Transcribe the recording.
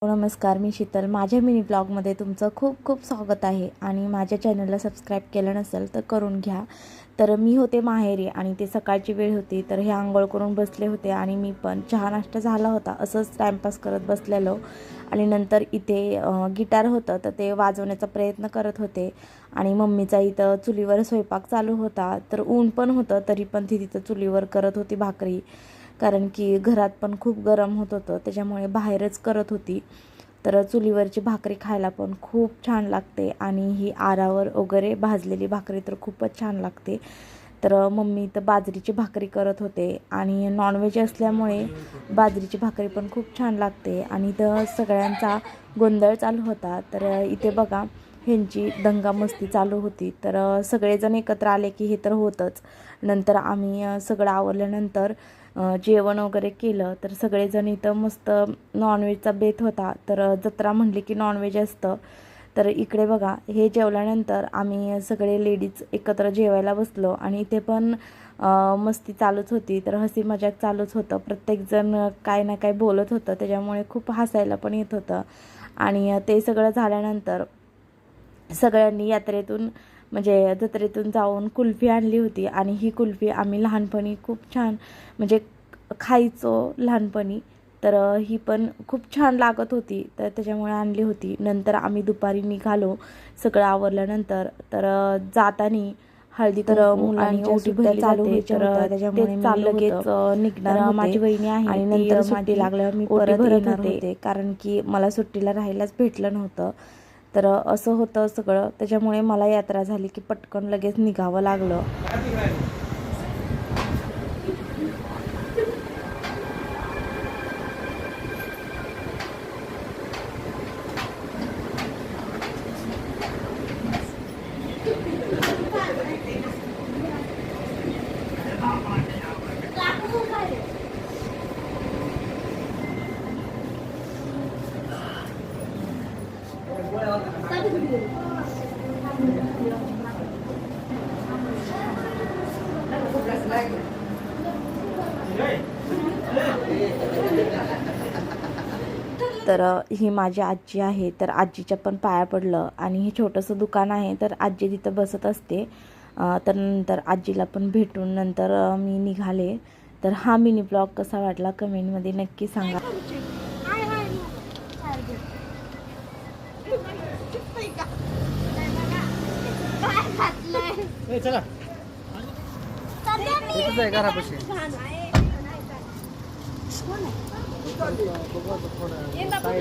नमस्कार, मी शीतल. माझ्या मिनी ब्लॉगमध्ये तुमचं खूप खूप स्वागत आहे. आणि माझ्या चॅनलला सबस्क्राईब केलं नसेल तर करून घ्या. तर मी होते माहेरी आणि ते सकाळची वेळ होती, तर हे आंघोळ करून बसले होते आणि मी पण चहा नाश्ता झाला होता, असंच टाईमपास करत बसलेलो. आणि नंतर इथे गिटार होतं, तर ते वाजवण्याचा प्रयत्न करत होते. आणि मम्मीचा इथं चुलीवर स्वयंपाक चालू होता, तर ऊन पण होतं तरी पण ती तिथं चुलीवर करत होती भाकरी, कारण की घरात पण खूप गरम होत होतं, त्याच्यामुळे बाहेरच करत होती. तर चुलीवरची भाकरी खायला पण खूप छान लागते आणि ही आरावर वगैरे भाजलेली भाकरी तर खूपच छान लागते. तर मम्मी तर बाजरीची भाकरी करत होते आणि नॉनव्हेज असल्यामुळे बाजरीची भाकरी पण खूप छान लागते. आणि इथं सगळ्यांचा गोंधळ चालू होता. तर इथे बघा, ह्यांची दंगामस्ती चालू होती. तर सगळेजण एकत्र आले की हे तर होतंच. नंतर आम्ही सगळं आवरल्यानंतर जेवण वगैरे केलं, तर सगळेजण इथं मस्त नॉनव्हेजचा बेत होता. तर जत्रा म्हटली की नॉनव्हेज असतं. तर इकडे बघा, हे जेवल्यानंतर आम्ही सगळे लेडीज एकत्र जेवायला बसलो आणि इथे पण मस्ती चालूच होती. तर हसी मजाक चालूच होतं, प्रत्येकजण काय ना काय बोलत होतं, त्याच्यामुळे खूप हसायला पण येत होतं. आणि ते सगळं झाल्यानंतर सगळ्यांनी यात्रेतून म्हणजे जत्रेतून जाऊन कुल्फी आणली होती. आणि ही कुल्फी आम्ही लहानपणी खूप छान म्हणजे खायचो लहानपणी. तर ही पण खूप छान लागत होती, तर त्याच्यामुळे आणली होती. नंतर आम्ही दुपारी निघालो सगळं आवरल्यानंतर. तर जाताना हळदी तर आणि ओटी भरली जाते, तर त्याच्यामुळे मी लगेच निघणार होते. माझी वहिनी आहे आणि नंतर सुट्टी लागल्यावर मी परत येणार होते, कारण की मला सुट्टीला राहायलाच भेटलं नव्हतं. तर असं होतं सगळं, त्याच्यामुळे मला यात्रा झाली की पटकन लगेच निघावं लागलं. तर ही माझी आजी आहे, तर आजीच्या पण पाया पडलं. आणि हे छोटंसं दुकान आहे, तर आजी तिथं बसत असते. तर नंतर आजीला पण भेटून नंतर मी निघाले. तर हा मिनी ब्लॉग कसा वाटला कमेंटमध्ये नक्की सांगा. चला